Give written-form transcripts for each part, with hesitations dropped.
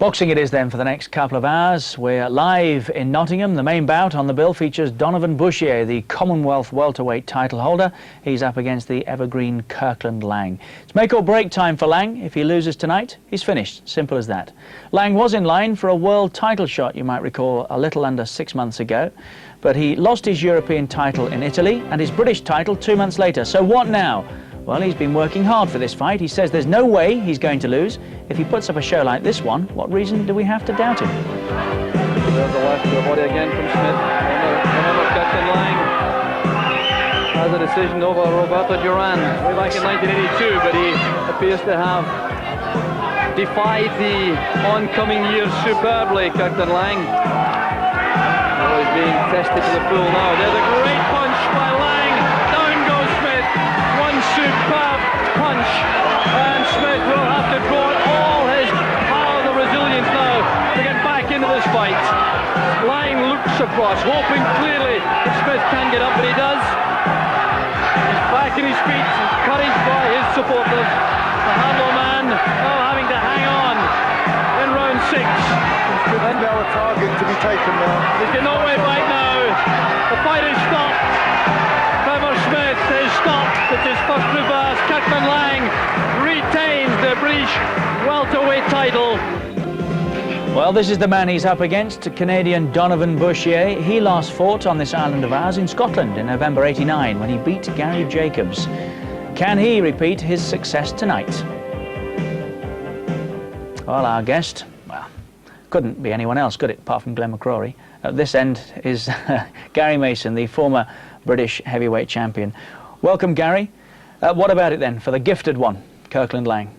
Boxing it is then for the next couple of hours. We're live in Nottingham. The main bout on the bill features Donovan Boucher, the Commonwealth welterweight title holder. He's up against the evergreen Kirkland Laing. It's make or break time for Laing. If he loses tonight, he's finished. Simple as that. Laing was in line for a world title shot, you might recall, a little under 6 months ago. But he lost his European title in Italy and his British title 2 months later. So what now? Well, he's been working hard for this fight. He says there's no way he's going to lose. If he puts up a show like this one, what reason do we have to doubt him? There's the left to the body again from Smith. Remember, Kirkland Laing has a decision over Roberto Duran way back in 1982, but he appears to have defied the oncoming years superbly, Kirkland Laing. Oh, he's being tested to the full now. There's a great punch by Laing. Down goes Smith. One superb punch. And Smith will have to draw all his power of resilience now to get back into this fight. Laing looks across, hoping clearly that Smith can get up, but he does. He's back in his feet, encouraged by his supporters. The handle man now having to hang on in round 6. There's now a target to be taken now. He's got no way back now. The fight is stopped. Trevor Smith is stopped. It's his first reverse. Kirkland Laing retains the British welterweight title. Well, this is the man he's up against, Canadian Donovan Boucher. He last fought on this island of ours in Scotland in November '89 when he beat Gary Jacobs. Can he repeat his success tonight? Well, our guest, well, couldn't be anyone else, could it, apart from Glenn McCrory. At this end is Gary Mason, the former British heavyweight champion. Welcome, Gary. What about it then for the gifted one, Kirkland Laing?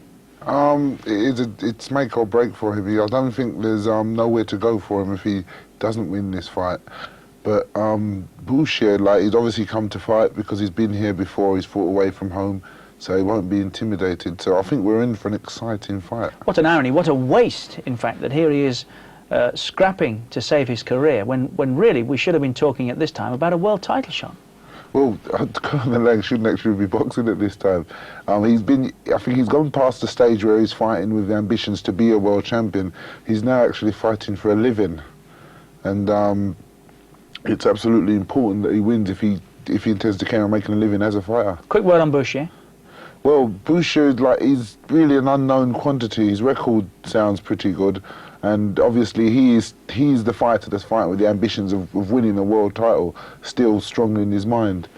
It's make or break for him. I don't think there's nowhere to go for him if he doesn't win this fight. But Boucher, he's obviously come to fight because he's been here before. He's fought away from home, so he won't be intimidated. So I think we're in for an exciting fight. What an irony, what a waste, in fact, that here he is scrapping to save his career when really we should have been talking at this time about a world title shot. Well, Kirkland Laing shouldn't actually be boxing at this time. I think he's gone past the stage where he's fighting with ambitions to be a world champion. He's now actually fighting for a living. And it's absolutely important that he wins if he intends to carry on making a living as a fighter. Quick word on Boucher. Well, Boucher, he's really an unknown quantity. His record sounds pretty good. And obviously he's the fighter that's fighting with the ambitions of winning a world title still strong in his mind.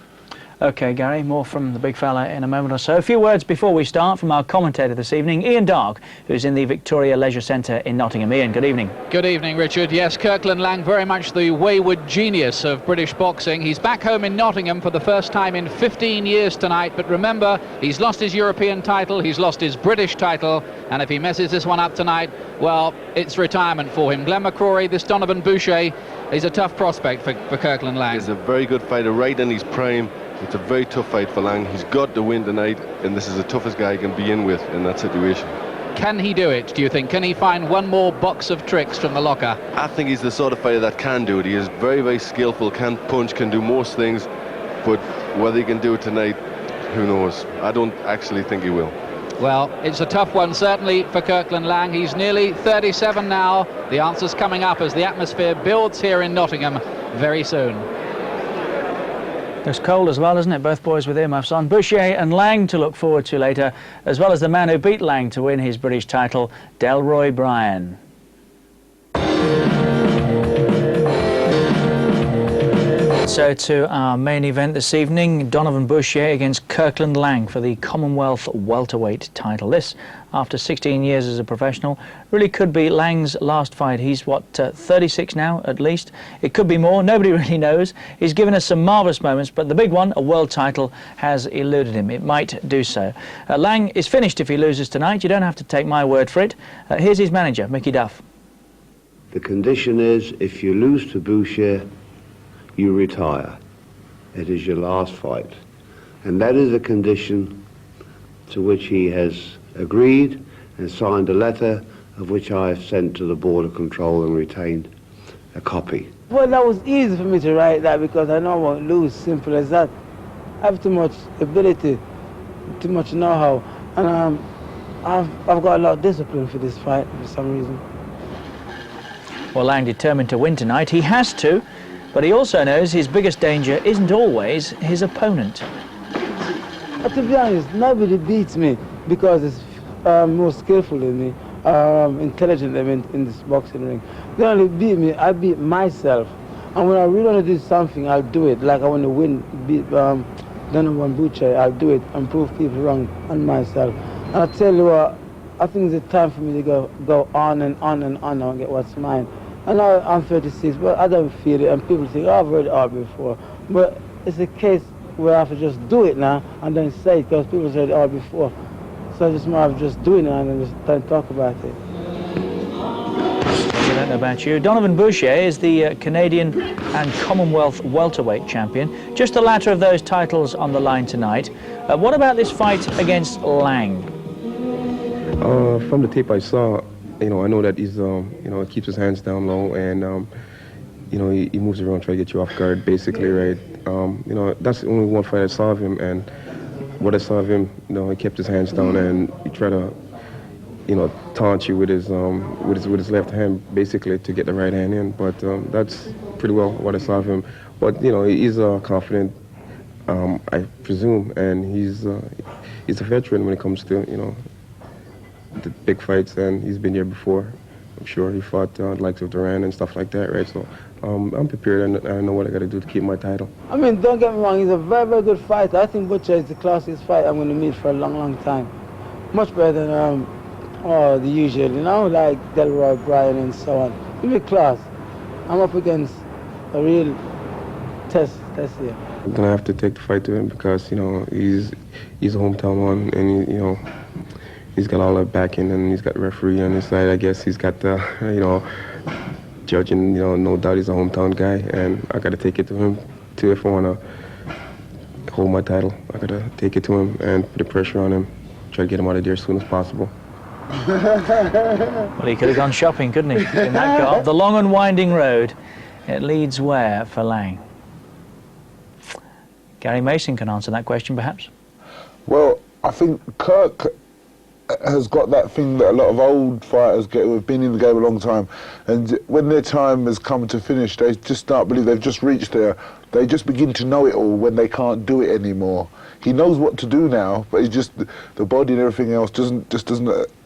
OK, Gary, more from the big fella in a moment or so. A few words before we start from our commentator this evening, Ian Darke, who's in the Victoria Leisure Centre in Nottingham. Ian, good evening. Good evening, Richard. Yes, Kirkland Laing, very much the wayward genius of British boxing. He's back home in Nottingham for the first time in 15 years tonight. But remember, he's lost his European title, he's lost his British title, and if he messes this one up tonight, well, it's retirement for him. Glenn McCrory, this Donovan Boucher, is a tough prospect for Kirkland Laing. He's a very good fighter, right in his prime. It's a very tough fight for Laing. He's got to win tonight, and this is the toughest guy he can be in with in that situation. Can he do it, do you think? Can he find one more box of tricks from the locker? I think he's the sort of fighter that can do it. He is very, very skillful, can punch, can do most things, but whether he can do it tonight, who knows? I don't actually think he will. Well, it's a tough one, certainly, for Kirkland Laing. He's nearly 37 now. The answer's coming up as the atmosphere builds here in Nottingham very soon. It's cold as well, isn't it? Both boys with earmuffs on. Boucher and Laing to look forward to later, as well as the man who beat Laing to win his British title, Delroy Bryan. So to our main event this evening, Donovan Boucher against Kirkland Laing for the Commonwealth welterweight title. This, after 16 years as a professional, really could be Laing's last fight. He's, what, 36 now, at least? It could be more, nobody really knows. He's given us some marvellous moments, but the big one, a world title, has eluded him. It might do so. Laing is finished if he loses tonight. You don't have to take my word for it. Here's his manager, Mickey Duff. The condition is, if you lose to Boucher, you retire. It is your last fight. And that is a condition to which he has agreed and signed a letter of which I have sent to the Board of Control and retained a copy. Well, that was easy for me to write that because I know I won't lose, simple as that. I have too much ability, too much know-how, and I've got a lot of discipline for this fight for some reason. Well, Laing determined to win tonight. He has to, but he also knows his biggest danger isn't always his opponent. To be honest, nobody beats me because it's more skillful than me, intelligent than me in this boxing ring. They only beat me, I beat myself. And when I really want to do something, I'll do it. Like I want to win, beat Donovan Boucher, I'll do it and prove people wrong and myself. And I tell you what, I think it's a time for me to go on and on and on and get what's mine. And now I'm 36, but I don't feel it, and people think, oh, I've heard it all before. But it's a case where I have to just do it now and then say it, because people said it all before. So it's just more of just doing it and then just don't talk about it. I don't know about you. Donovan Boucher is the Canadian and Commonwealth welterweight champion. Just the latter of those titles on the line tonight. What about this fight against Laing? From the tape I saw, I know that he's, he keeps his hands down low, and he moves around, try to get you off guard, basically, right? That's the only one fight I saw of him, and what I saw of him, he kept his hands down and he tried to, taunt you with his left hand, basically, to get the right hand in. But that's pretty well what I saw of him. But he's confident, I presume, and he's a veteran when it comes to the big fights, and he's been here before. I'm sure he fought the likes of Duran and stuff like that, right? So I'm prepared, and I know what I got to do to keep my title. I mean, don't get me wrong, he's a very, very good fighter. I think Butcher is the classiest fight I'm going to meet for a long, long time. Much better than the usual, like Delroy, Bryan, and so on. Give me class. I'm up against a real test here. I'm going to have to take the fight to him because, he's a hometown one, and he's got all that backing, and he's got the referee on his side. I guess he's got the, judging, no doubt he's a hometown guy, and I got to take it to him, too, if I want to hold my title. I got to take it to him and put the pressure on him, try to get him out of there as soon as possible. Well, he could have gone shopping, couldn't he? In that car. The long and winding road. It leads where for Laing? Gary Mason can answer that question, perhaps. Well, I think Kirk has got that thing that a lot of old fighters get who have been in the game a long time, and when their time has come to finish, they just start believe they've just reached there. They just begin to know it all when they can't do it anymore. He knows what to do now, but it's just the body and everything else doesn't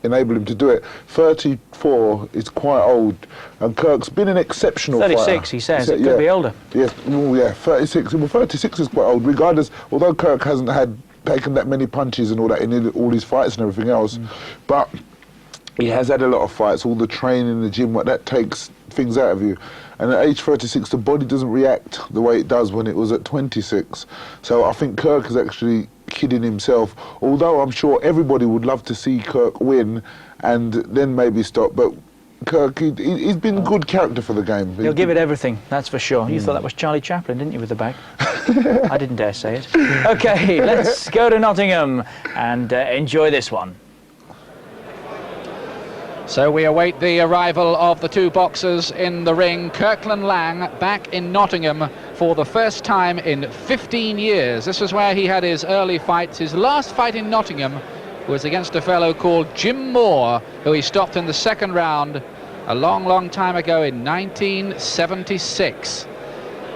enable him to do it. 34 is quite old, and Kirk's been an exceptional 36, fighter. he says. It could be older. Yes, well, yeah, 36. Well, 36 is quite old, regardless. Although Kirk hasn't taken that many punches and all that in all his fights and everything else, but he has had a lot of fights. All the training in the gym, what that takes things out of you. And at age 36, the body doesn't react the way it does when it was at 26. So I think Kirk is actually kidding himself. Although I'm sure everybody would love to see Kirk win and then maybe stop. But Kirk, he's been good character for the game. He'll give it everything, that's for sure. You thought that was Charlie Chaplin, didn't you, with the bag? I didn't dare say it. OK, let's go to Nottingham and enjoy this one. So we await the arrival of the two boxers in the ring. Kirkland Laing back in Nottingham for the first time in 15 years. This was where he had his early fights. His last fight in Nottingham was against a fellow called Jim Moore, who he stopped in the second round a long, long time ago in 1976.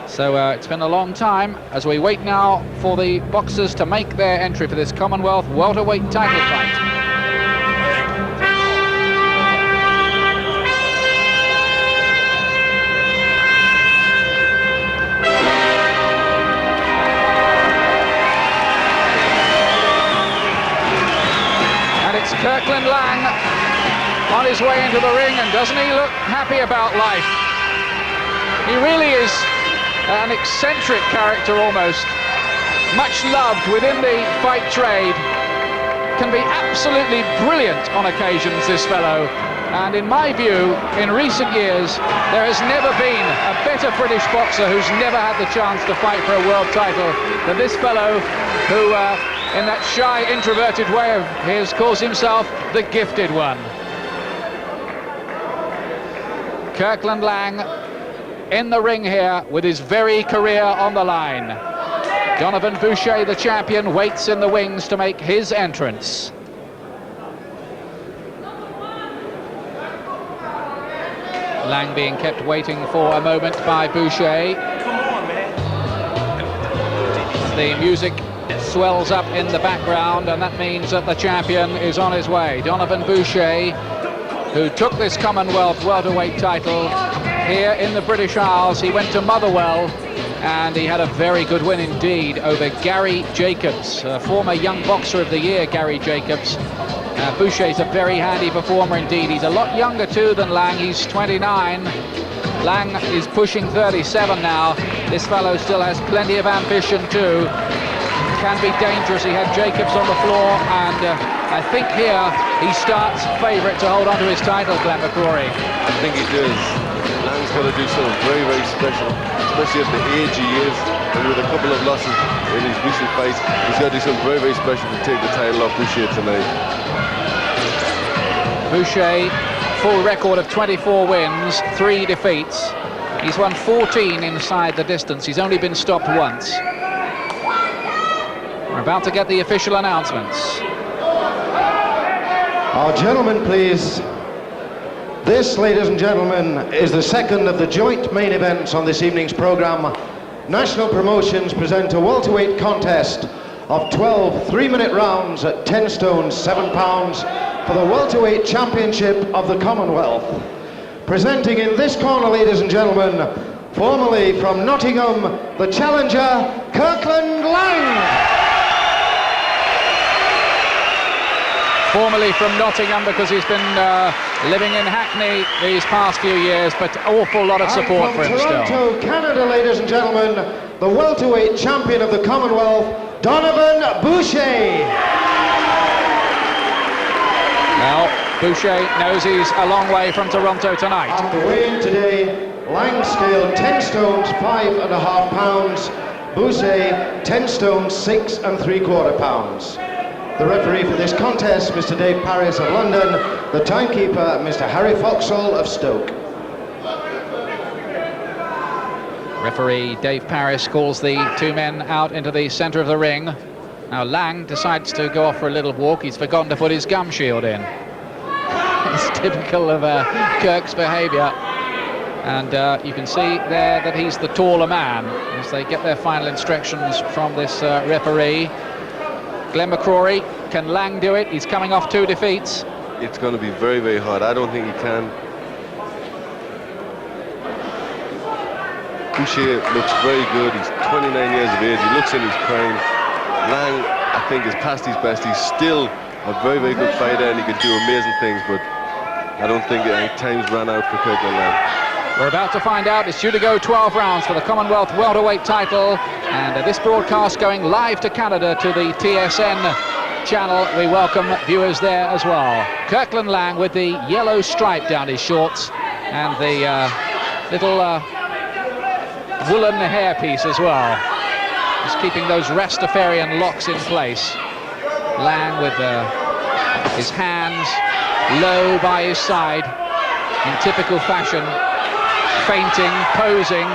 So it's been a long time as we wait now for the boxers to make their entry for this Commonwealth welterweight title fight. Kirkland Laing on his way into the ring, and doesn't he look happy about life? He really is an eccentric character almost, much loved within the fight trade, can be absolutely brilliant on occasions, this fellow, and in my view, in recent years, there has never been a better British boxer who's never had the chance to fight for a world title than this fellow who in that shy, introverted way of his, calls himself the gifted one. Kirkland Laing in the ring here with his very career on the line. Donovan Boucher, the champion, waits in the wings to make his Laing being kept waiting for a moment by Boucher. The music swells up in the background, and that means that the champion is on his way. Donovan Boucher, who took this Commonwealth welterweight title here in the British Isles. He went to Motherwell, and he had a very good win indeed over Gary Jacobs, former Young Boxer of the Year, Gary Jacobs. Boucher's a very handy performer indeed. He's a lot younger too than Laing. He's 29. Laing is pushing 37 now. This fellow still has plenty of ambition too. Can be dangerous. He had Jacobs on the floor, and I think here he starts favourite to hold on to his title, Glenn McCrory. I think he does. Lang's got to do something very, very special, especially at the age he is, and with a couple of losses in his recent fights. He's got to do something very, very special to take the title off Boucher tonight. Boucher, full record of 24 wins, 3 defeats. He's won 14 inside the distance. He's only been stopped once. We're about to get the official announcements. Our gentlemen, please. This, ladies and gentlemen, is the second of the joint main events on this evening's programme. National Promotions present a welterweight contest of 12 3-minute rounds at 10 stone 7 pounds for the welterweight championship of the Commonwealth. Presenting in this corner, ladies and gentlemen, formerly from Nottingham, the challenger, Kirkland Laing. Formerly from Nottingham, because he's been living in Hackney these past few years, but awful lot of support for him still. Toronto, Canada, ladies and gentlemen, the welterweight champion of the Commonwealth, Donovan Boucher. Now, Boucher knows he's a long way from Toronto tonight. After weighing today, Laing scaled 10 stones 5.5 pounds, Boucher 10 stones 6 3/4 pounds. The referee for this contest, Mr. Dave Paris of London. The timekeeper, Mr. Harry Foxall of Stoke. Referee Dave Paris calls the two men out into the centre of the ring. Now Laing decides to go off for a little walk. He's forgotten to put his gum shield in. It's typical of Kirk's behaviour. And you can see there that he's the taller man as they get their final instructions from this referee. Glenn McCrory, can Laing do it? He's coming off 2 defeats. It's going to be very, very hard. I don't think he can. Boucher looks very good. He's 29 years of age. He looks in his prime. Laing, I think, is past his best. He's still a very, very good fighter, and he can do amazing things, but I don't think time's run out for Kirkland Laing. We're about to find out. It's due to go 12 rounds for the Commonwealth welterweight title, and this broadcast going live to Canada to the TSN channel. We welcome viewers there as well. Kirkland Laing with the yellow stripe down his shorts and the little woolen hairpiece as well. Just keeping those Rastafarian locks in place. Laing with his hands low by his side in typical fashion, feinting, posing.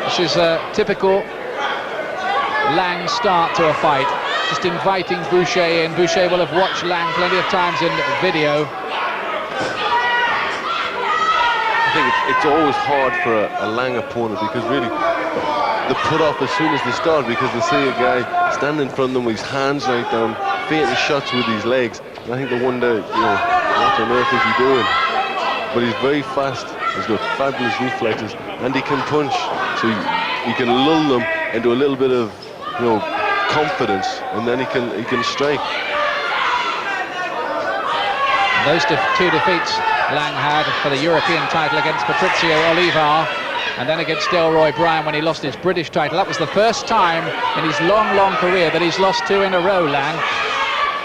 This is a typical Laing start to a fight, just inviting Boucher in. Boucher will have watched Laing plenty of times in video. I think it's always hard for a Laing opponent, because really they put off as soon as they start, because they see a guy stand in front of them with his hands right down, feinting shots with his legs, and I think they wonder, what on earth is he doing? But he's very fast, he's got fabulous reflexes, and he can punch, so you can lull them into a little bit of confidence, and then he can strike. Those 2 defeats Laing had for the European title against Patrizio Olivar, and then against Delroy Bryan when he lost his British title. That was the first time in his long, long career that he's lost 2 in a row, Laing.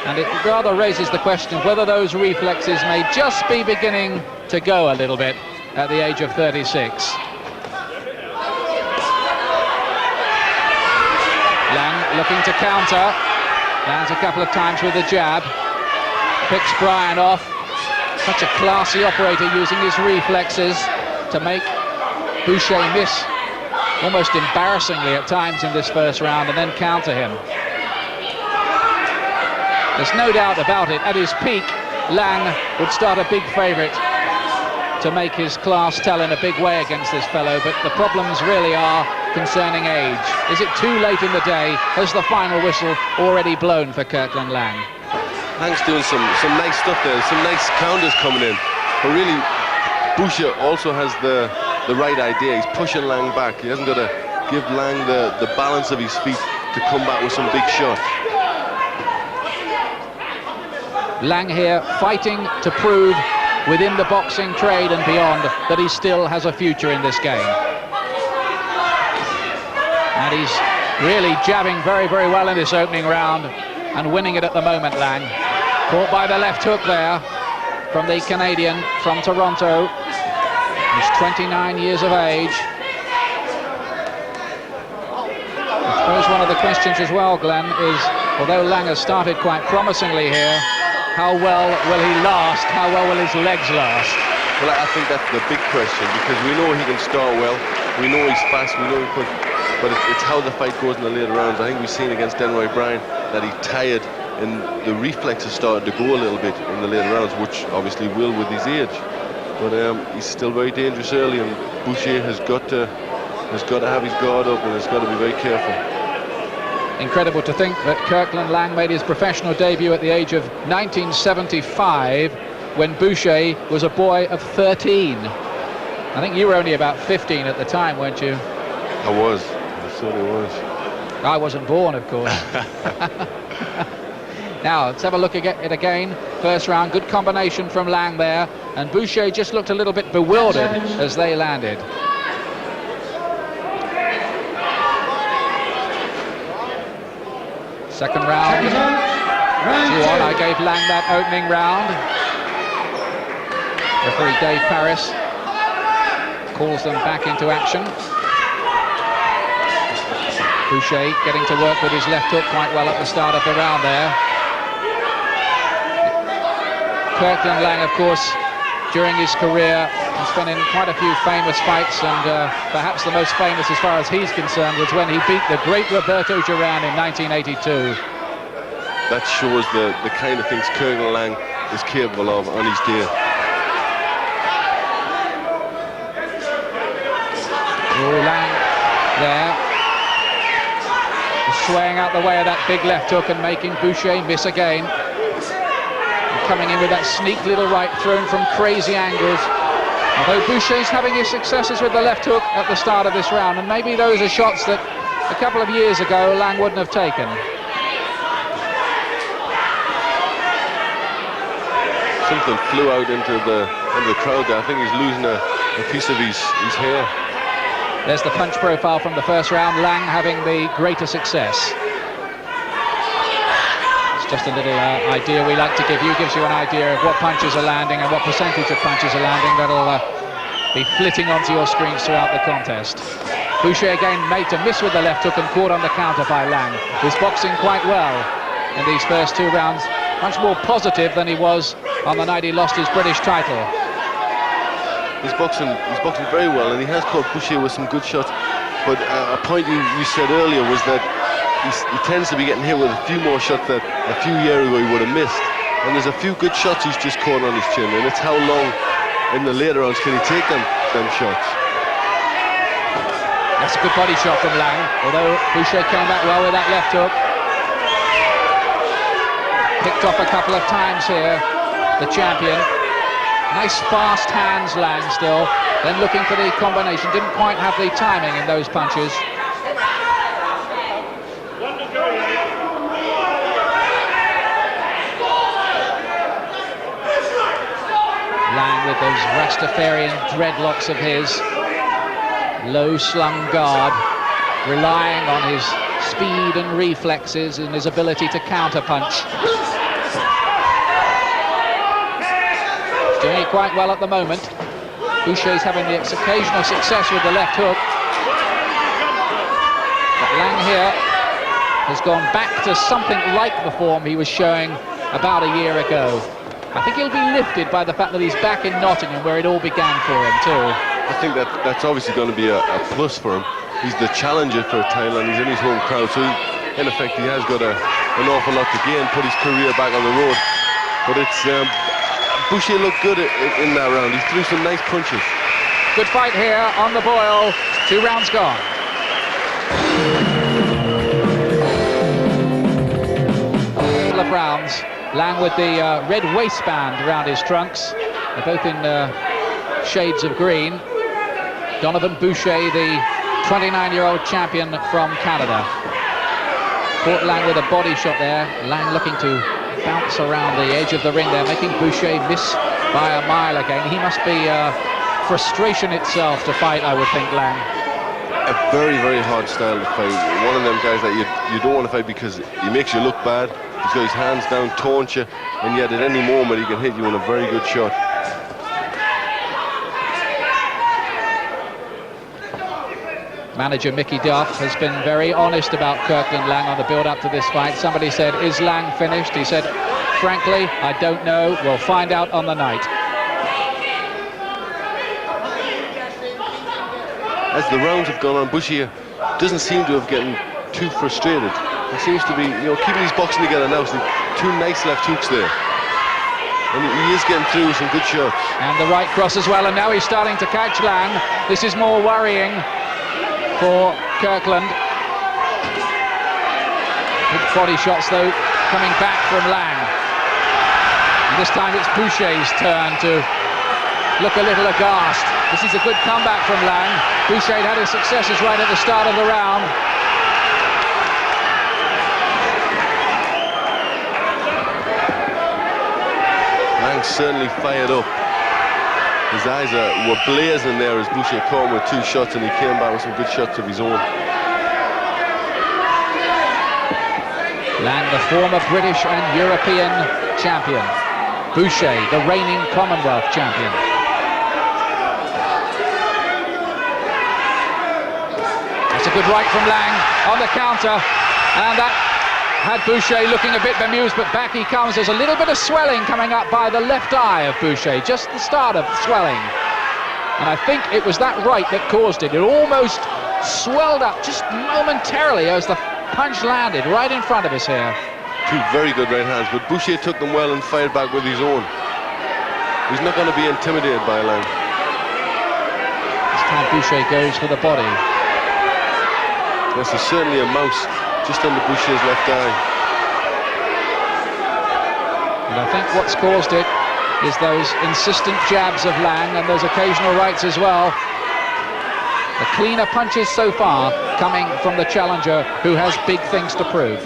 And it rather raises the question of whether those reflexes may just be beginning to go a little bit at the age of 36. Laing looking to counter. Lands a couple of times with the jab. Picks Bryan off. Such a classy operator, using his reflexes to make Boucher miss almost embarrassingly at times in this first round, and then counter him. There's no doubt about it, at his peak, Laing would start a big favourite to make his class tell in a big way against this fellow, but the problems really are concerning age. Is it too late in the day? Has the final whistle already blown for Kirkland Laing? Lang's doing some nice stuff there, some nice counters coming in. But really, Boucher also has the right idea. He's pushing Laing back. He hasn't got to give Laing the balance of his feet to come back with some big shot. Laing here fighting to prove within the boxing trade and beyond that he still has a future in this game. And he's really jabbing very, very well in this opening round and winning it at the moment, Laing. Caught by the left hook there from the Canadian from Toronto. He's 29 years of age. I suppose one of the questions as well, Glenn, is although Laing has started quite promisingly here, how well will he last? How well will his legs last? Well, I think that's the big question, because we know he can start well, we know he's fast, we know he could, but it's how the fight goes in the later rounds. I think we've seen against Denroy Bryan that he tired and the reflexes started to go a little bit in the later rounds, which obviously will with his age. But he's still very dangerous early, and Boucher has got to have his guard up and has got to be very careful. Incredible to think that Kirkland Laing made his professional debut at the age of 1975 when Boucher was a boy of 13. I think you were only about 15 at the time, weren't you? I was. I certainly was. I wasn't born, of course. Now, let's have a look at it again. First round, good combination from Laing there, and Boucher just looked a little bit bewildered as they landed. Second round, 2-1. I gave Laing that opening round. Referee Dave Paris calls them back into action. Boucher getting to work with his left hook quite well at the start of the round there. Kirkland Laing, of course, during his career, has been in quite a few famous fights, and perhaps the most famous as far as he's concerned was when he beat the great Roberto Duran in 1982. That shows the kind of things Kirkland Laing is capable of on his day. Laing there, swaying out the way of that big left hook and making Boucher miss again. Coming in with that sneak little right thrown from crazy angles. Although Boucher's having his successes with the left hook at the start of this round, and maybe those are shots that a couple of years ago Laing wouldn't have taken. Something flew out into the crowd there. I think he's losing a piece of his hair. There's the punch profile from the first round, Laing having the greater success. Just a little idea we like to give you, gives you an idea of what punches are landing and what percentage of punches are landing. That'll be flitting onto your screens throughout the contest. Boucher again made to miss with the left hook and caught on the counter by Laing. He's boxing quite well in these first two rounds, much more positive than he was on the night he lost his British title. He's boxing very well, and he has caught Boucher with some good shots. But a point you said earlier was that he tends to be getting hit with a few more shots that a few years ago he would have missed. And there's a few good shots he's just caught on his chin, and it's how long in the later rounds can he take them shots. That's a good body shot from Laing, although Boucher came back well with that left hook. Picked off a couple of times here, the champion. Nice fast hands, Laing still. Then looking for the combination, didn't quite have the timing in those punches. Laing with those Rastafarian dreadlocks of his, low slung guard, relying on his speed and reflexes and his ability to counter punch. He's doing it quite well at the moment. Boucher's having the occasional success with the left hook. But Laing here has gone back to something like the form he was showing about a year ago. I think he'll be lifted by the fact that he's back in Nottingham, where it all began for him too. I think that's obviously going to be a plus for him. He's the challenger for Thailand, he's in his home crowd, so in effect he has got an awful lot to gain, put his career back on the road. But it's Boucher looked good in that round. He threw some nice punches. Good fight here on the boil. 2 rounds gone. Couple of rounds. Laing with the red waistband around his trunks. They're both in shades of green. Donovan Boucher, the 29-year-old champion from Canada. Caught Laing with a body shot there. Laing looking to bounce around the edge of the ring there, making Boucher miss by a mile again. He must be frustration itself to fight, I would think, Laing. A very, very hard style to fight. One of them guys that you don't want to fight because he makes you look bad. He's got his hands down, taunt you, and yet at any moment he can hit you in a very good shot. Manager Mickey Duff has been very honest about Kirkland Laing on the build-up to this fight. Somebody said, is Laing finished? He said, frankly, I don't know. We'll find out on the night. As the rounds have gone on, Boucher doesn't seem to have gotten too frustrated. He seems to be, keeping his boxing together now. So 2 nice left hooks there. And he is getting through some good shots. And the right cross as well, and now he's starting to catch Laing. This is more worrying for Kirkland. Good body shots though coming back from Laing. And this time it's Boucher's turn to look a little aghast. This is a good comeback from Laing. Boucher had his successes right at the start of the round. Laing certainly fired up. His eyes were blazing there as Boucher caught him with 2 shots, and he came back with some good shots of his own. Laing, the former British and European champion. Boucher, the reigning Commonwealth champion. That's a good right from Laing on the counter, and that had Boucher looking a bit bemused, but back he comes. There's a little bit of swelling coming up by the left eye of Boucher, just the start of swelling. And I think it was that right that caused it. It almost swelled up just momentarily as the punch landed right in front of us here. 2 very good right hands, but Boucher took them well and fired back with his own. He's not going to be intimidated by Laing. This time Boucher goes for the body. Yes, there's certainly a mouse just under Boucher's left eye. And I think what's caused it is those insistent jabs of Laing and those occasional rights as well. The cleaner punches so far coming from the challenger, who has big things to prove.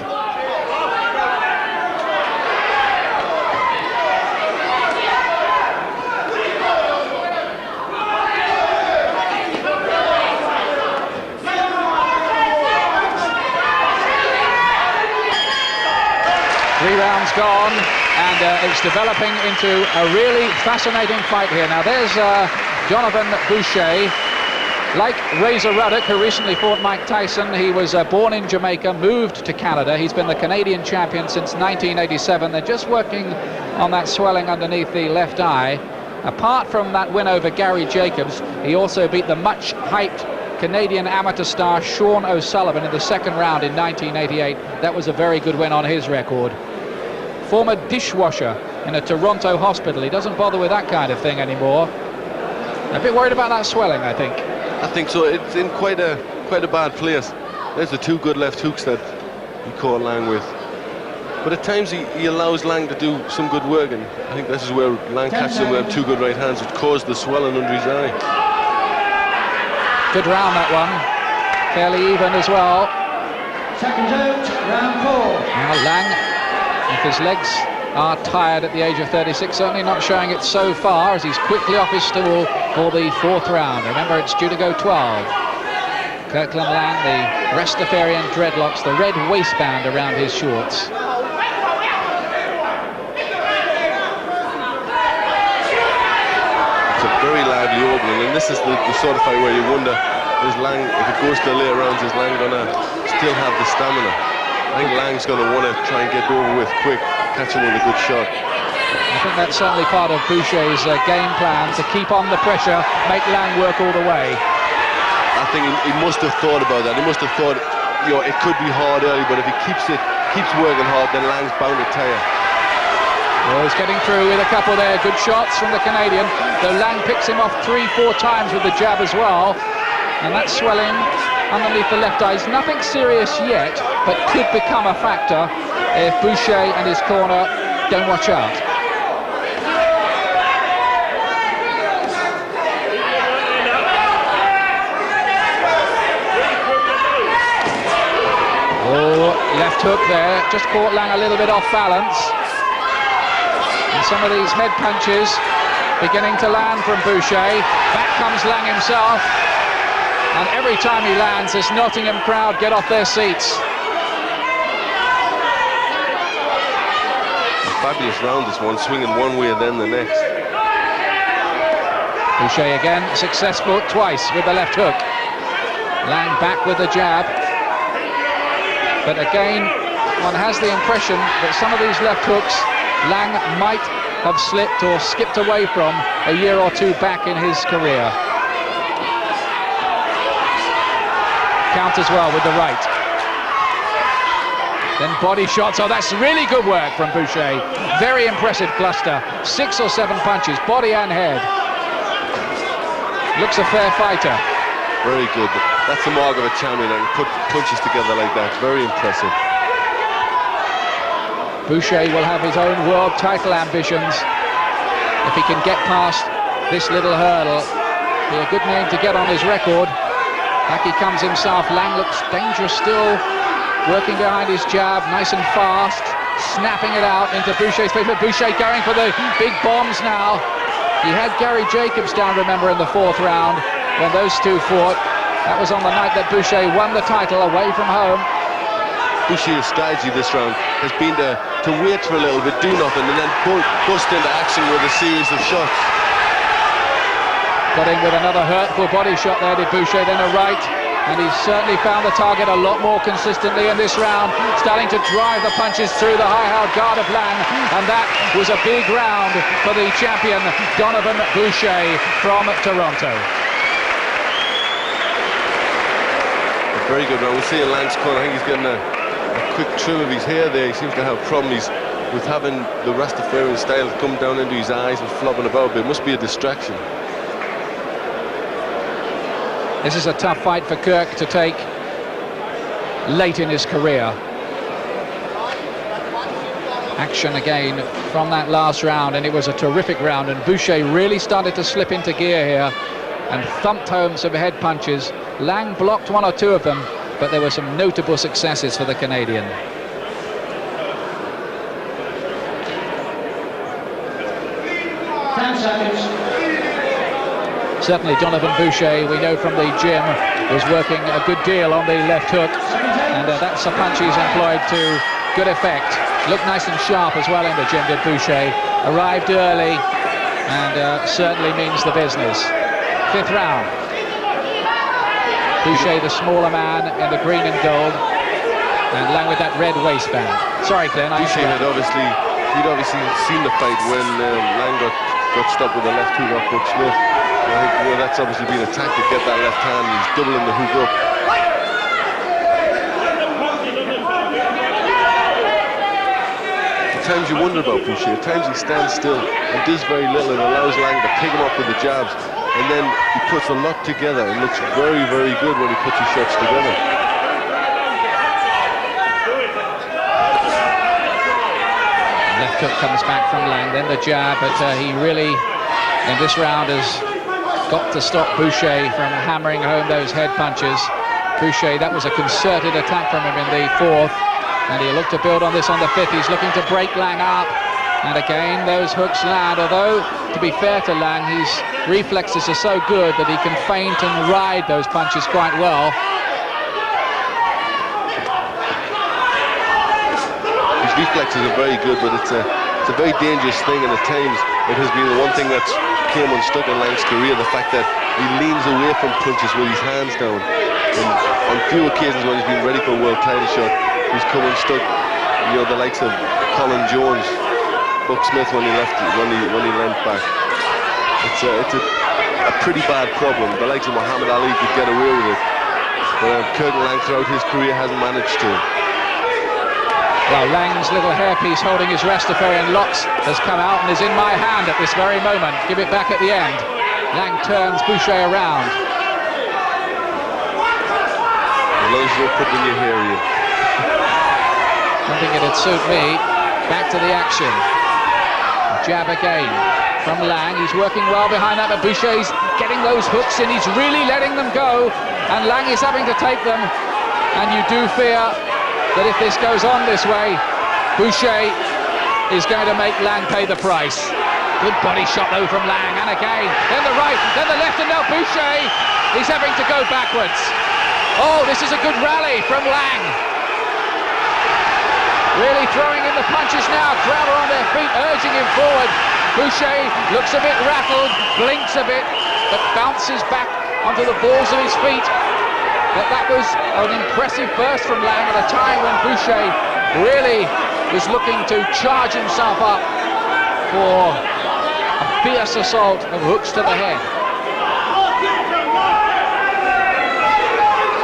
Gone, and it's developing into a really fascinating fight here. Now there's Donovan Boucher, like Razor Ruddock, who recently fought Mike Tyson. He was born in Jamaica, moved to Canada. He's been the Canadian champion since 1987. They're just working on that swelling underneath the left eye. Apart from that win over Gary Jacobs, he also beat the much-hyped Canadian amateur star Sean O'Sullivan in the 2nd round in 1988. That was a very good win on his record. Former dishwasher in a Toronto hospital. He doesn't bother with that kind of thing anymore. A bit worried about that swelling, I think. I think so. It's in quite a bad place. There's the 2 good left hooks that he caught Laing with. But at times he allows Laing to do some good work, and I think this is where Laing catches him with 2 good right hands, which caused the swelling under his eye. Good round, that one. Fairly even as well. Seconds out, round 4. Now Laing, if his legs are tired at the age of 36, certainly not showing it so far, as he's quickly off his stool for the 4th round. Remember, it's due to go 12. Kirkland Laing, the Rastafarian dreadlocks, the red waistband around his shorts. It's a very lively opening, and this is the sort of fight where you wonder, is Laing, if it goes to the later rounds, is Laing going to still have the stamina? I think Lang's going to want to try and get over with quick, catch him with a good shot. I think that's certainly part of Boucher's game plan, to keep on the pressure, make Laing work all the way. I think he must have thought about that. He must have thought, it could be hard early, but if he keeps working hard, then Lang's bound to tire. Well, he's getting through with a couple there. Good shots from the Canadian, though Laing picks him off 3-4 times with the jab as well. And that swelling underneath the left eye is nothing serious yet, but could become a factor if Boucher and his corner don't watch out. Oh, left hook there, just caught Laing a little bit off balance. And some of these head punches beginning to land from Boucher. Back comes Laing himself. And every time he lands, this Nottingham crowd get off their seats. A fabulous round, this one, swinging one way and then the next. Boucher again, successful twice with the left hook. Laing back with the jab. But again, one has the impression that some of these left hooks Laing might have slipped or skipped away from a year or two back in his career. Counters well with the right. Then body shots. Oh, that's really good work from Boucher. Very impressive cluster. 6 or 7 punches, body and head. Looks a fair fighter. Very good. That's the mark of a champion, and put punches together like that. Very impressive. Boucher will have his own world title ambitions. If he can get past this little hurdle, be a good name to get on his record. Back he comes himself. Laing looks dangerous still, working behind his jab, nice and fast, snapping it out into Boucher's face. But Boucher going for the big bombs now. He had Gary Jacobs down, remember, in the 4th round when those two fought. That was on the night that Boucher won the title away from home. Boucher's strategy this round has been to wait for a little bit, do nothing, and then bust into action with a series of shots. Got in with another hurtful body shot there, did Boucher, then a right. And he's certainly found the target a lot more consistently in this round, starting to drive the punches through the high-held guard of Laing. And that was a big round for the champion, Donovan Boucher from Toronto. Very good round. We'll see in Lang's corner. I think he's getting a quick trim of his hair there. He seems to have problems with having the Rastafarian style come down into his eyes and flopping about, but it must be a distraction. This is a tough fight for Kirk to take late in his career. Action again from that last round, and it was a terrific round, and Boucher really started to slip into gear here and thumped home some head punches. Laing blocked 1 or 2 of them, but there were some notable successes for the Canadian. Certainly Donovan Boucher, we know from the gym, was working a good deal on the left hook, and that's a punch he's employed to good effect. Looked nice and sharp as well in the gym, did Boucher. Arrived early, and certainly means the business. 5th round. Boucher, the smaller man in the green and gold, and Laing with that red waistband. Sorry, Glenn. Boucher he'd obviously seen the fight when Laing got stopped with the left hook off Buck Smith. I think that's obviously been a tactic, get that left hand. He's doubling the hook up. At times you wonder about Boucher. At times he stands still and does very little and allows Laing to pick him up with the jabs. And then he puts a lot together and looks very, very good when he puts his shots together. Left hook comes back from Laing, then the jab, but he really, in this round, has got to stop Boucher from hammering home those head punches. Boucher, that was a concerted attack from him in the 4th, and he'll look to build on this on the 5th. He's looking to break Laing up, and again those hooks land, although to be fair to Laing, his reflexes are so good that he can feint and ride those punches quite well. His reflexes are very good, but it's a very dangerous thing, and at times it has been the one thing that's came unstuck in Lang's career, the fact that he leans away from punches with his hands down. And on few occasions when he's been ready for a world title shot, he's come unstuck. You know, the likes of Colin Jones, Buck Smith when he leant back. It's a pretty bad problem. The likes of Muhammad Ali could get away with it, but Kirkland Laing throughout his career hasn't managed to. Well, Lang's little hairpiece holding his Rastafarian locks has come out and is in my hand at this very moment. Give it back at the end. Lang turns Boucher around. As long as you're putting your hair in. I think it'd suit me. Back to the action. Jab again from Lang. He's working well behind that, but Boucher's getting those hooks in. He's really letting them go, and Lang is having to take them. And you do fear that if this goes on this way, Boucher is going to make Lang pay the price. Good body shot though from Lang, and again, then the right, then the left, and now Boucher is having to go backwards. Oh, this is a good rally from Lang. Really throwing in the punches now, crowd are on their feet, urging him forward. Boucher looks a bit rattled, blinks a bit, but bounces back onto the balls of his feet. But that was an impressive burst from Lang at a time when Boucher really was looking to charge himself up for a fierce assault of hooks to the head.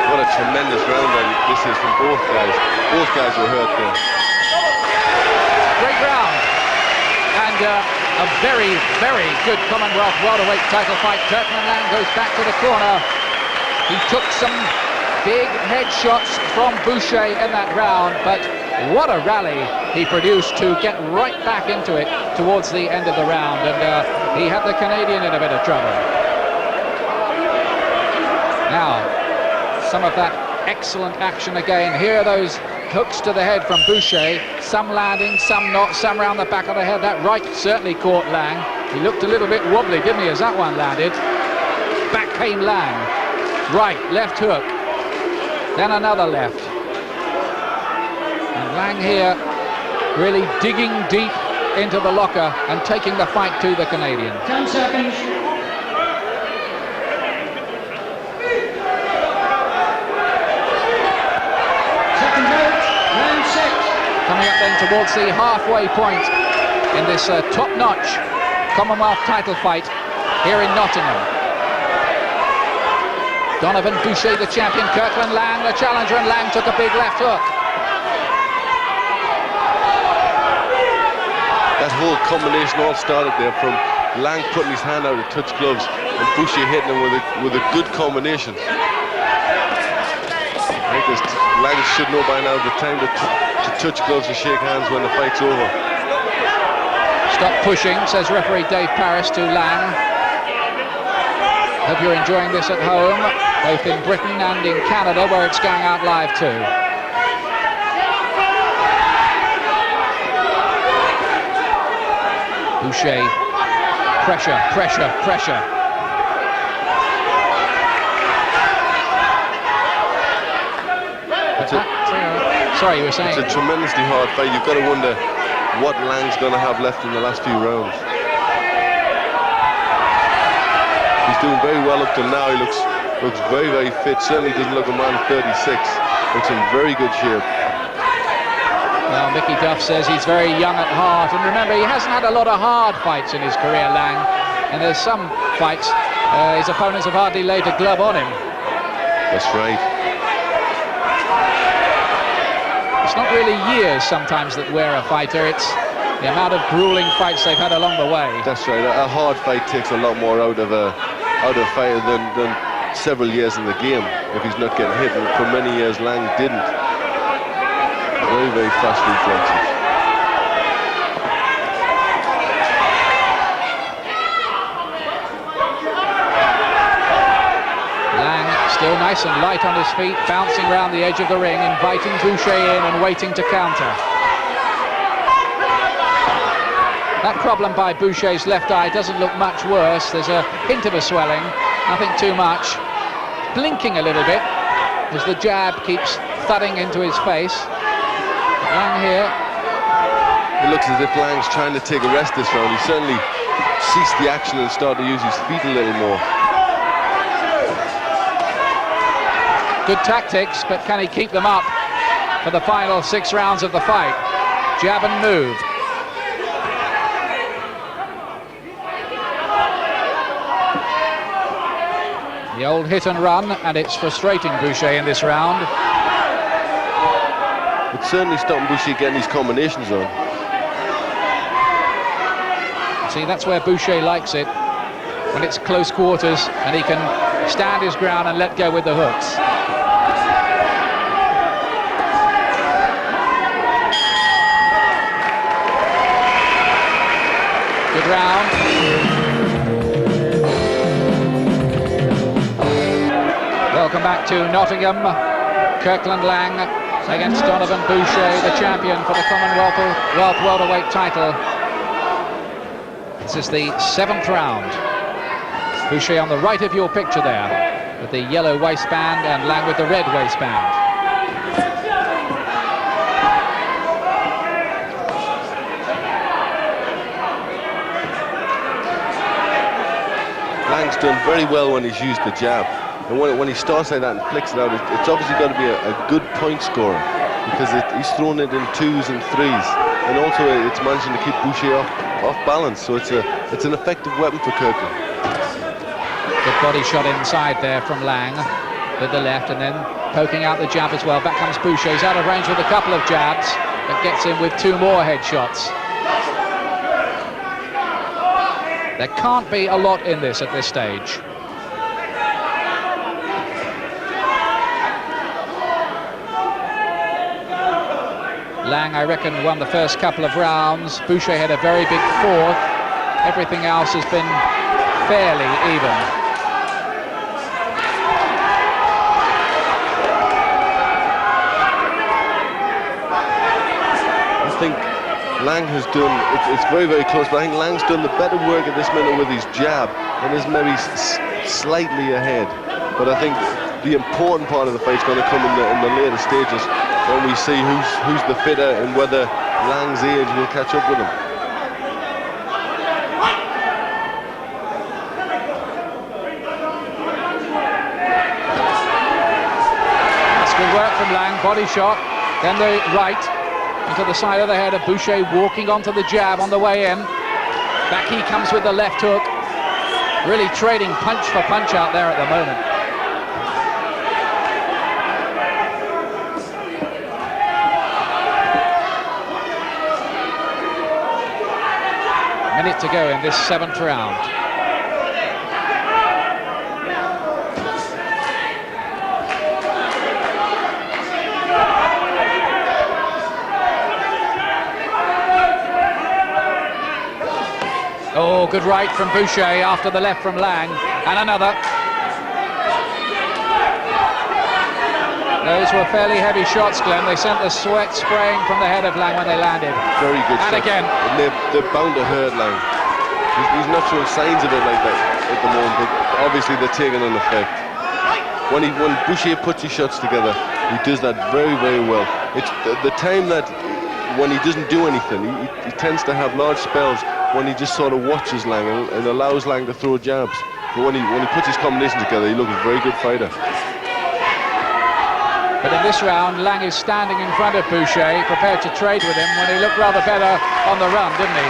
What a tremendous round this is from both guys. Both guys were hurt there. Great round. And a very, very good Commonwealth welterweight title fight. Kirkland Laing goes back to the corner. He took some big headshots from Boucher in that round, but what a rally he produced to get right back into it towards the end of the round, and he had the Canadian in a bit of trouble. Now, some of that excellent action again. Here are those hooks to the head from Boucher, some landing, some not, some round the back of the head. That right certainly caught Lang. He looked a little bit wobbly, didn't he, as that one landed. Back came Lang. Right, left hook, then another left. And Lang here really digging deep into the locker and taking the fight to the Canadian. 10 seconds. Second out, round 6. Coming up then towards the halfway point in this top-notch Commonwealth title fight here in Nottingham. Donovan Boucher, the champion, Kirkland Laing, the challenger, and Lang took a big left hook. That whole combination all started there from Lang putting his hand out to touch gloves and Boucher hitting him with a good combination. I think Lang should know by now the time to touch gloves and shake hands when the fight's over. Stop pushing, says referee Dave Parris to Lang. Hope you're enjoying this at home, both in Britain and in Canada, where it's going out live too. Boucher, pressure, pressure, pressure. Sorry, you were saying? It's a tremendously hard fight. You've got to wonder what Lang's going to have left in the last few rounds. He's doing very well up till now. He looks very, very fit. Certainly doesn't look a man 36. Looks in very good shape. Well, Mickey Duff says he's very young at heart, and remember, he hasn't had a lot of hard fights in his career, Lang, and there's some fights his opponents have hardly laid a glove on him. That's right. It's not really years sometimes that wear a fighter, it's the amount of grueling fights they've had along the way. That's right. A hard fight takes a lot more out of a fighter than several years in the game if he's not getting hit, and for many years Lang didn't. Very, very fast reflexes. Lang still nice and light on his feet, bouncing around the edge of the ring, inviting Boucher in and waiting to counter. That problem by Boucher's left eye doesn't look much worse. There's a hint of a swelling, nothing too much. Blinking a little bit as the jab keeps thudding into his face. Lang here. It looks as if Lang's trying to take a rest this round. He certainly ceased the action and started to use his feet a little more. Good tactics, but can he keep them up for the final 6 rounds of the fight? Jab and move. The old hit and run, and it's frustrating Boucher in this round. It certainly stopping Boucher getting these combinations on. See, that's where Boucher likes it, when it's close quarters and he can stand his ground and let go with the hooks. Good round. Welcome back to Nottingham. Kirkland Laing against Donovan Boucher, the champion for the Commonwealth welterweight title. This is the 7th round. Boucher on the right of your picture there, with the yellow waistband, and Laing with the red waistband. Lang's done very well when he's used the jab. And when he starts like that and flicks it out, it's obviously got to be a good point scorer, because he's thrown it in 2s and 3s, and also it's managing to keep Boucher off balance. So it's an effective weapon for Kirkland. Good body shot inside there from Laing with the left, and then poking out the jab as well. Back comes Boucher. He's out of range with a couple of jabs, but gets in with 2 more headshots. There can't be a lot in this at this stage. Laing, I reckon, won the first couple of rounds. Boucher had a very big 4th. Everything else has been fairly even. I think Laing has done, it's very, very close, but I think Lang's done the better work at this minute with his jab, and is maybe slightly ahead. But I think the important part of the fight's going to come in the later stages, when we see who's the fitter and whether Lang's age will catch up with him. That's good work from Laing, body shot, then the right into the side of the head of Boucher, walking onto the jab on the way in. Back he comes with the left hook. Really trading punch for punch out there at the moment. Minute to go in this 7th round. Oh, good right from Boucher after the left from Laing, and another. Those were fairly heavy shots, Glenn. They sent the sweat spraying from the head of Laing when they landed. Very good and shot. Again. And they're bound to hurt Laing. He's not showing signs of it like that at the moment, but obviously they're taking an effect. When Boucher puts his shots together, he does that very, very well. It's the time that when he doesn't do anything, he tends to have large spells when he just sort of watches Laing and allows Laing to throw jabs. But when he puts his combination together, he looks a very good fighter. But in this round, Laing is standing in front of Boucher, prepared to trade with him, when he looked rather better on the run, didn't he?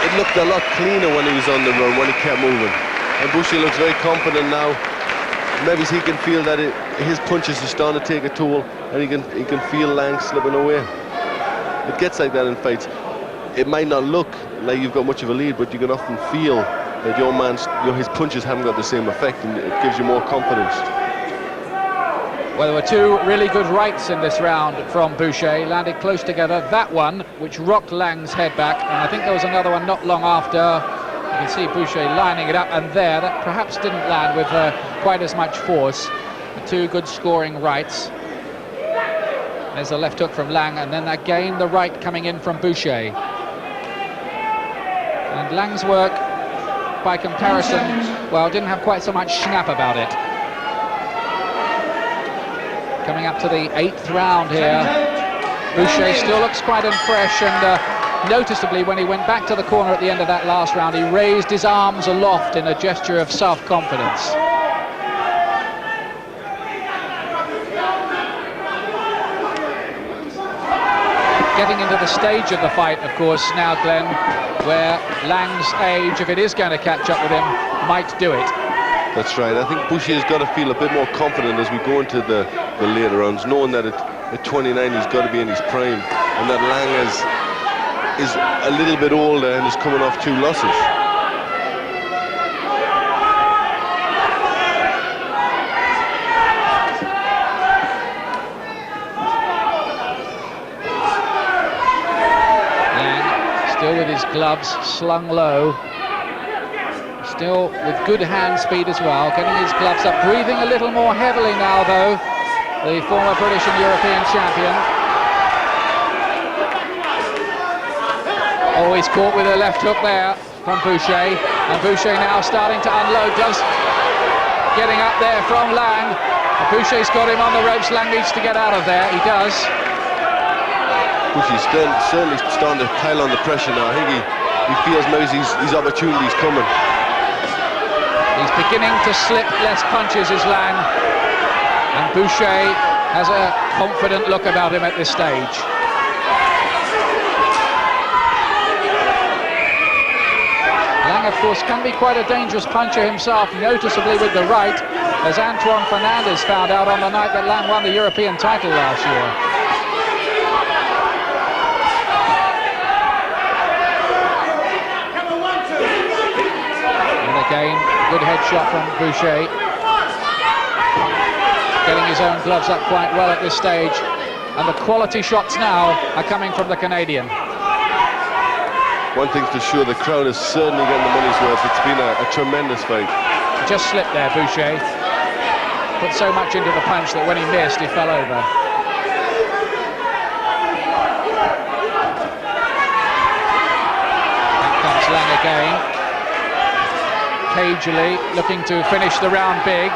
It looked a lot cleaner when he was on the run, when he kept moving. And Boucher looks very confident now. Maybe he can feel that his punches are starting to take a toll, and he can feel Laing slipping away. It gets like that in fights. It might not look like you've got much of a lead, but you can often feel that his punches haven't got the same effect, and it gives you more confidence. Well, there were 2 really good rights in this round from Boucher, landed close together. That one, which rocked Lang's head back, and I think there was another one not long after. You can see Boucher lining it up, and there, that perhaps didn't land with quite as much force. 2 good scoring rights. There's the left hook from Laing, and then again the right coming in from Boucher. And Lang's work, by comparison, well, didn't have quite so much snap about it. Coming up to the 8th round here. Boucher still looks quite fresh, and noticeably when he went back to the corner at the end of that last round, he raised his arms aloft in a gesture of self-confidence. Getting into the stage of the fight, of course, now, Glenn, where Lang's age, if it is going to catch up with him, might do it. That's right. I think Boucher's got to feel a bit more confident as we go into the later rounds, knowing that at 29 he's got to be in his prime, and that Laing is a little bit older and is coming off 2 losses. Still with his gloves slung low, still with good hand speed as well, getting his gloves up, breathing a little more heavily now though, the former British and European champion. Always caught with a left hook there from Boucher, and Boucher now starting to unload, just getting up there from Laing. Boucher's got him on the ropes, Laing needs to get out of there, he does. Boucher's certainly starting to pile on the pressure now. I think he feels maybe his opportunity's coming. He's beginning to slip less punches, is Laing, and Boucher has a confident look about him at this stage. Laing, of course, can be quite a dangerous puncher himself, noticeably with the right, as Antoine Fernandez found out on the night that Laing won the European title last year. Again, good headshot from Boucher. Getting his own gloves up quite well at this stage. And the quality shots now are coming from the Canadian. One thing's for sure, the crowd is certainly getting the money's worth. It's been a tremendous fight. Just slipped there, Boucher. Put so much into the punch that when he missed, he fell over. Back comes Laing again. Cagily looking to finish the round big,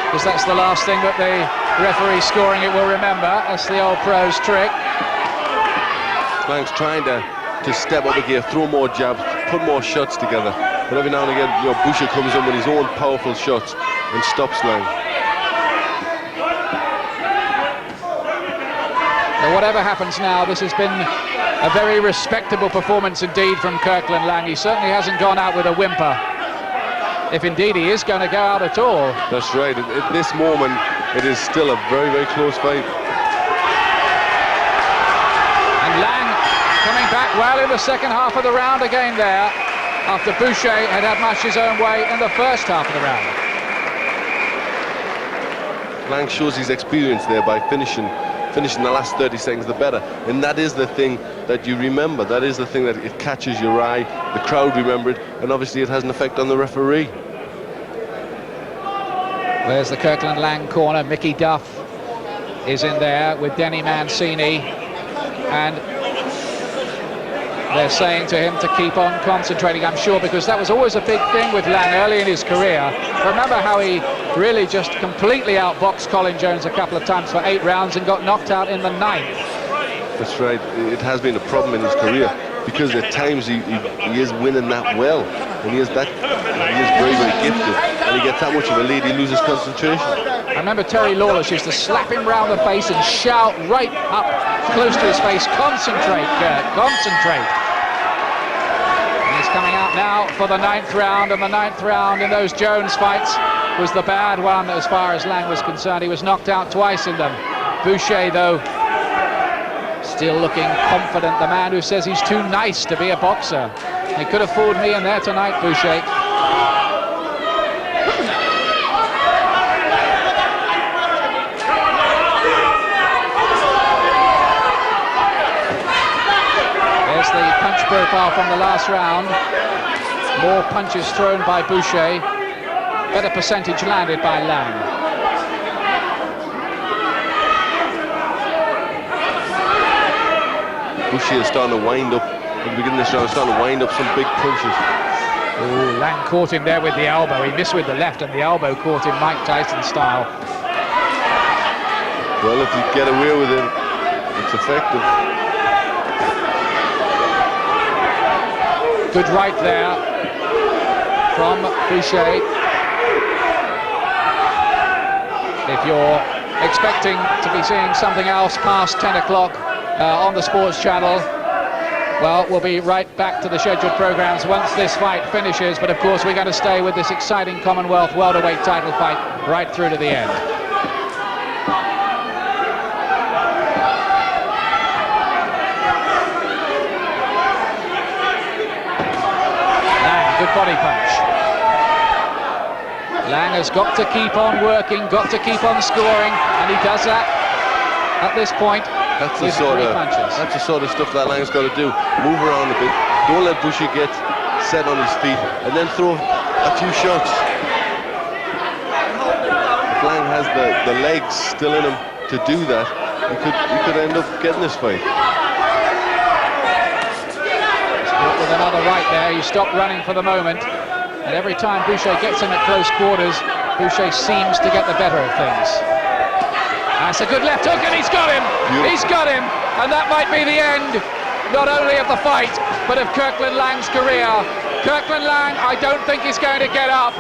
because that's the last thing that the referee scoring it will remember. That's the old pro's trick. Laing's trying to step up again, throw more jabs, put more shots together, but every now and again, Boucher comes in with his own powerful shots and stops Laing. Now, whatever happens now, this has been a very respectable performance indeed from Kirkland Laing. He certainly hasn't gone out with a whimper, if indeed he is going to go out at all. That's right. At this moment, it is still a very, very close fight. And Laing coming back well in the second half of the round again there, after Boucher had much his own way in the first half of the round. Laing shows his experience there by finishing the last 30 seconds the better, and that is the thing that you remember. That is the thing that it catches your eye, the crowd remember it, and obviously it has an effect on the referee. There's the Kirkland Laing corner. Mickey Duff is in there with Denny Mancini, and they're saying to him to keep on concentrating, I'm sure, because that was always a big thing with Laing early in his career. Remember how he really just completely outboxed Colin Jones a couple of times for 8 rounds and got knocked out in the 9th. That's right. It has been a problem in his career, because at times he is winning that well, and he is very, very gifted, and he gets that much of a lead, he loses concentration. I remember Terry Lawless used to slap him round the face and shout right up close to his face, concentrate, Kurt, concentrate. And he's coming out now for the 9th round, and the 9th round in those Jones fights was the bad one as far as Laing was concerned. He was knocked out twice in them. Boucher, though, still looking confident, the man who says he's too nice to be a boxer. He could have fooled me in there tonight, Boucher. There's the punch profile from the last round. More punches thrown by Boucher. Better percentage landed by Laing. Boucher is starting to wind up, at the beginning of this round, starting to wind up some big punches. Ooh, Laing caught him there with the elbow. He missed with the left, and the elbow caught him Mike Tyson style. Well, if you get away with it, it's effective. Good right there from Boucher. If you're expecting to be seeing something else past 10 o'clock on the sports channel, well, we'll be right back to the scheduled programs once this fight finishes, but of course we're going to stay with this exciting Commonwealth welterweight title fight right through to the end. body punch. Laing has got to keep on working, got to keep on scoring, and he does that at this point. That's the sort of stuff that Lang's got to do. Move around a bit. Don't let Boucher get set on his feet, and then throw a few shots. If Laing has the legs still in him to do that, he could end up getting this fight. With another right there, he stopped running for the moment, and every time Boucher gets him at close quarters, Boucher seems to get the better of things. That's a good left hook, and he's got him! Beautiful. He's got him! And that might be the end, not only of the fight, but of Kirkland Lang's career. Kirkland Laing, I don't think he's going to get up.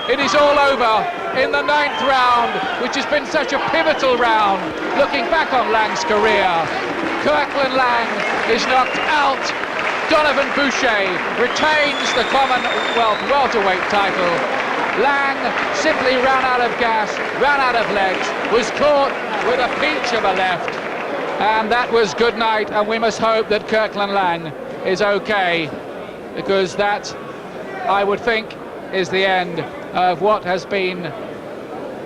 It is all over in the 9th round, which has been such a pivotal round, looking back on Lang's career. Kirkland Laing is knocked out. Donovan Boucher retains the Commonwealth welterweight title. Laing simply ran out of gas, ran out of legs, was caught with a peach of a left, and that was good night. And we must hope that Kirkland Laing is okay, because that, I would think, is the end of what has been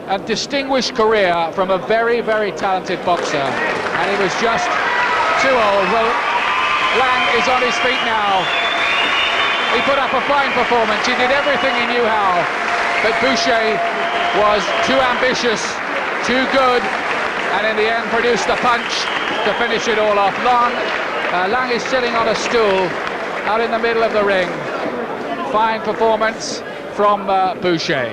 a distinguished career from a very, very talented boxer, and he was just too old. Well, Laing is on his feet now. He put up a fine performance. He did everything he knew how, but Boucher was too ambitious, too good, and in the end produced a punch to finish it all off. Laing is sitting on a stool out in the middle of the ring. Fine performance from Boucher.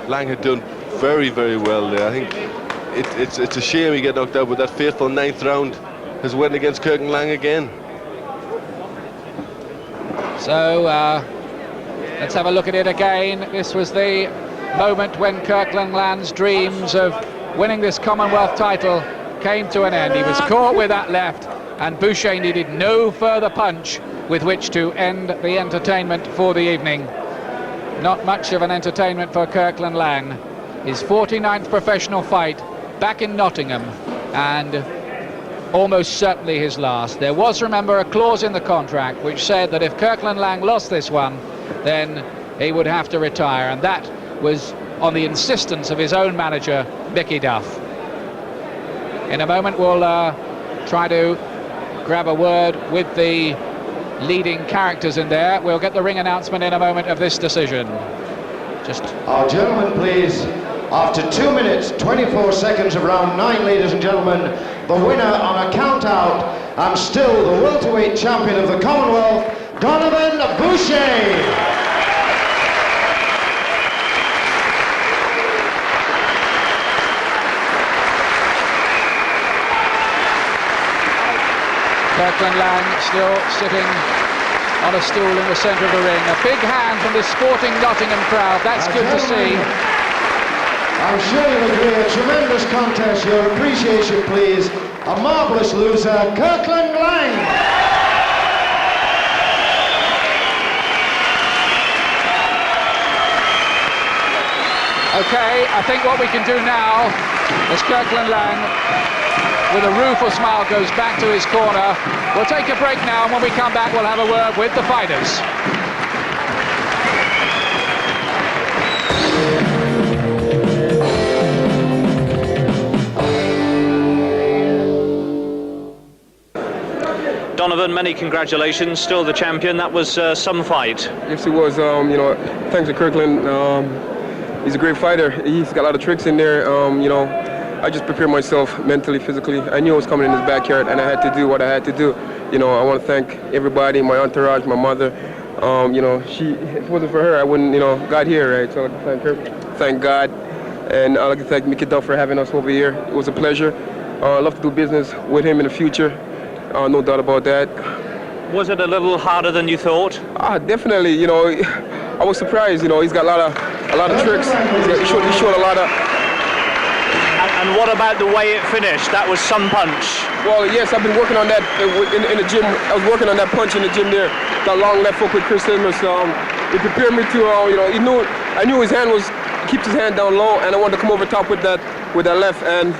Laing had done very, very well there. I think it's a shame he got knocked out, but that fateful 9th round has went against Kirkland Laing again. So let's have a look at it again. This was the moment when Kirkland Laing's dreams of winning this Commonwealth title came to an end. He was caught with that left, and Boucher needed no further punch with which to end the entertainment for the evening. Not much of an entertainment for Kirkland Laing. His 49th professional fight back in Nottingham, and almost certainly his last. There was, remember, a clause in the contract which said that if Kirkland Laing lost this one, then he would have to retire, and that was on the insistence of his own manager, Mickey Duff. In a moment we'll try to grab a word with the leading characters in there. We'll get the ring announcement in a moment of this decision. Our gentlemen, please, after 2 minutes, 24 seconds of round 9, ladies and gentlemen, the winner on a count out, and still the welterweight champion of the Commonwealth, Donovan Boucher. Kirkland Laing still sitting on a stool in the centre of the ring. A big hand from the sporting Nottingham crowd. That's good to see. I'm sure you'll agree, a tremendous contest. Your appreciation, please. A marvellous loser, Kirkland Laing. Okay, I think what we can do now is Kirkland Laing, with a rueful smile, goes back to his corner. We'll take a break now, and when we come back, we'll have a word with the fighters. Donovan, many congratulations, still the champion. That was some fight. Yes, it was. You know, thanks to Kirkland. He's a great fighter. He's got a lot of tricks in there. You know, I just prepared myself mentally, physically. I knew I was coming in his backyard, and I had to do what I had to do. You know, I want to thank everybody, my entourage, my mother. You know, if it wasn't for her, I wouldn't, you know, got here, right? So I'd like to thank her, thank God, and I'd like to thank Mickey Duff for having us over here. It was a pleasure. I'd love to do business with him in the future. No doubt about that. Was it a little harder than you thought? Definitely. You know, I was surprised. You know, he's got a lot of tricks. He showed a lot of. And what about the way it finished? That was some punch. Well, yes, I've been working on that in the gym. I was working on that punch in the gym there. That long left hook with Chris Simmons. It prepared me to, you know, I knew his hand keeps his hand down low, and I wanted to come over top with that left, and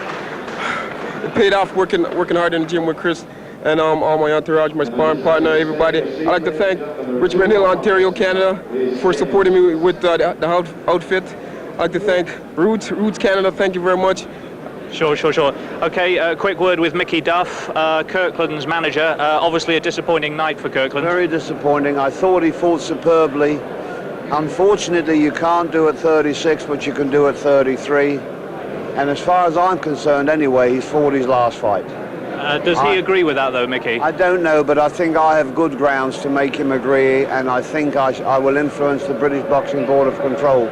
it paid off working hard in the gym with Chris. and all my entourage, my sparring partner, everybody. I'd like to thank Richmond Hill, Ontario, Canada for supporting me with the outfit. I'd like to thank Roots Canada, thank you very much. Sure. Okay, a quick word with Mickey Duff, Kirkland's manager. Obviously a disappointing night for Kirkland. Very disappointing. I thought he fought superbly. Unfortunately, you can't do it 36, but you can do it 33. And as far as I'm concerned, anyway, he's fought his last fight. Does he agree with that, though, Mickey? I don't know, but I think I have good grounds to make him agree, and I think I will influence the British Boxing Board of Control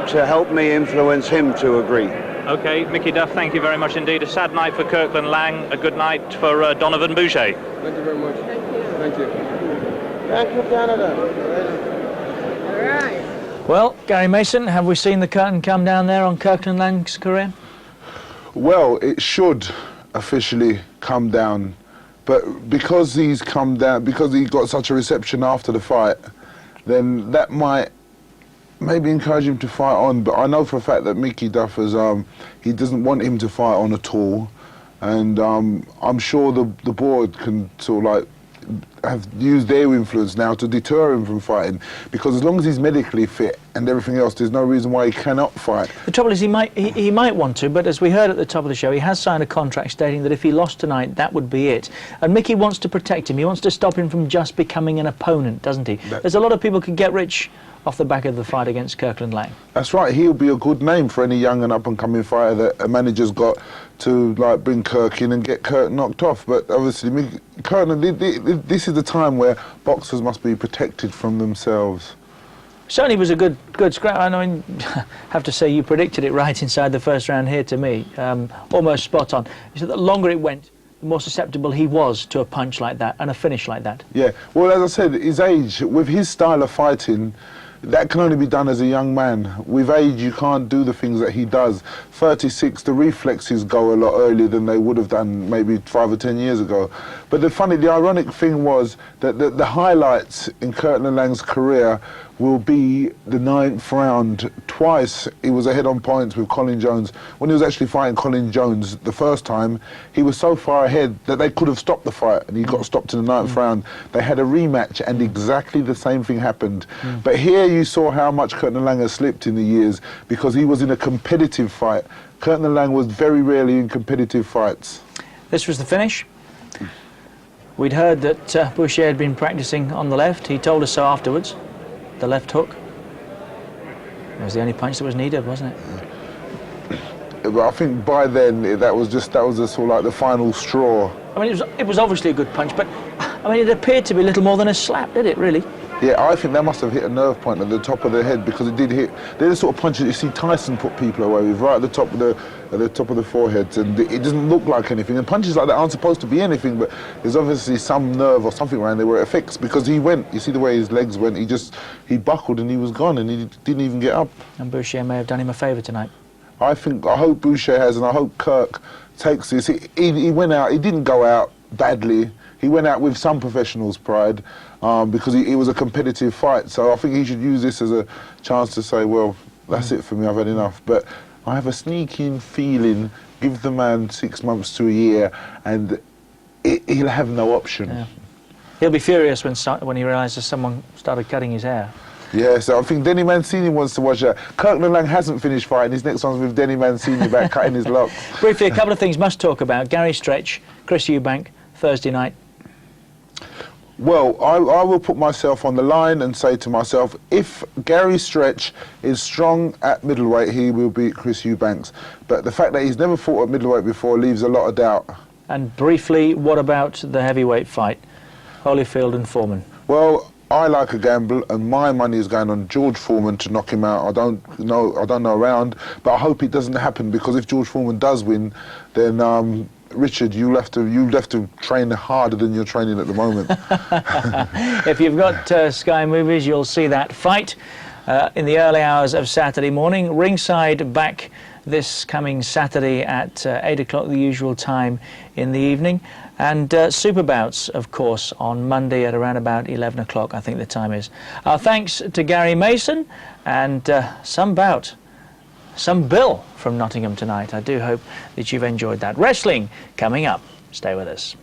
to help me influence him to agree. Okay, Mickey Duff, thank you very much indeed. A sad night for Kirkland Laing, a good night for Donovan Boucher. Thank you very much. Thank you. Thank you, Canada. All right. Well, Gary Mason, have we seen the curtain come down there on Kirkland Lang's career? Well, it should officially come down, but because he's come down, because he got such a reception after the fight, then that might maybe encourage him to fight on. But I know for a fact that Mickey Duff has, he doesn't want him to fight on at all, and I'm sure the board can sort of like have used their influence now to deter him from fighting, because as long as he's medically fit and everything else, there's no reason why he cannot fight. The trouble is he might want to, but as we heard at the top of the show, he has signed a contract stating that if he lost tonight, that would be it. And Mickey wants to protect him. He wants to stop him from just becoming an opponent, doesn't he? There's a lot of people could get rich off the back of the fight against Kirkland Laing. That's right. He'll be a good name for any young and up-and-coming fighter that a manager's got to like bring Kirk in and get Kirk knocked off. But obviously, this is the time where boxers must be protected from themselves. Certainly was a good scrap. I mean, have to say you predicted it right inside the first round here to me. Almost spot on. You said the longer it went, the more susceptible he was to a punch like that and a finish like that. Yeah, well, as I said, his age, with his style of fighting, that can only be done as a young man. With age, you can't do the things that he does. 36, the reflexes go a lot earlier than they would have done maybe 5 or 10 years ago. But the ironic thing was that the highlights in Kirkland Lang's career will be the 9th round. Twice he was ahead on points with Colin Jones. When he was actually fighting Colin Jones the first time, he was so far ahead that they could have stopped the fight, and he got stopped in the 9th round. They had a rematch, and exactly the same thing happened. But here you saw how much Kirkland Laing has slipped in the years, because he was in a competitive fight. Kirkland Laing was very rarely in competitive fights. This was the finish. We'd heard that Boucher had been practicing on the left. He told us so afterwards. The left hook. It was the only punch that was needed, wasn't it? But I think by then that was a sort of like the final straw. I mean, it was obviously a good punch, but I mean, it appeared to be little more than a slap, did it? Really? Yeah, I think that must have hit a nerve point at the top of the head, because it did hit. They're the sort of punches you see Tyson put people away with, right at the top of the foreheads, and it doesn't look like anything. And punches like that aren't supposed to be anything, but there's obviously some nerve or something around there where it affects, because he went. You see the way his legs went. He buckled and he was gone, and he didn't even get up. And Boucher may have done him a favour tonight. I hope Boucher has, and I hope Kirk takes this. He went out. He didn't go out badly. He went out with some professional's pride, because it was a competitive fight. So I think he should use this as a chance to say, well, that's it for me, I've had enough. But I have a sneaking feeling, give the man 6 months to a year, and he'll have no option. Yeah. He'll be furious when he realises someone started cutting his hair. Yeah, so I think Denny Mancini wants to watch that. Kirkland Laing hasn't finished fighting. His next one's with Denny Mancini about cutting his locks. Briefly, a couple of things must talk about. Gary Stretch, Chris Eubank, Thursday night. Well, I will put myself on the line and say to myself, if Gary Stretch is strong at middleweight, he will beat Chris Eubanks. But the fact that he's never fought at middleweight before leaves a lot of doubt. And briefly, what about the heavyweight fight? Holyfield and Foreman. Well, I like a gamble, and my money is going on George Foreman to knock him out. I don't know around, but I hope it doesn't happen, because if George Foreman does win, then Richard, you'll have to train harder than you're training at the moment. If you've got Sky Movies, you'll see that fight in the early hours of Saturday morning. Ringside back this coming Saturday at 8 o'clock, the usual time in the evening. And super bouts, of course, on Monday at around about 11 o'clock, I think the time is. Thanks to Gary Mason, and some Bill from Nottingham tonight. I do hope that you've enjoyed that. Wrestling coming up. Stay with us.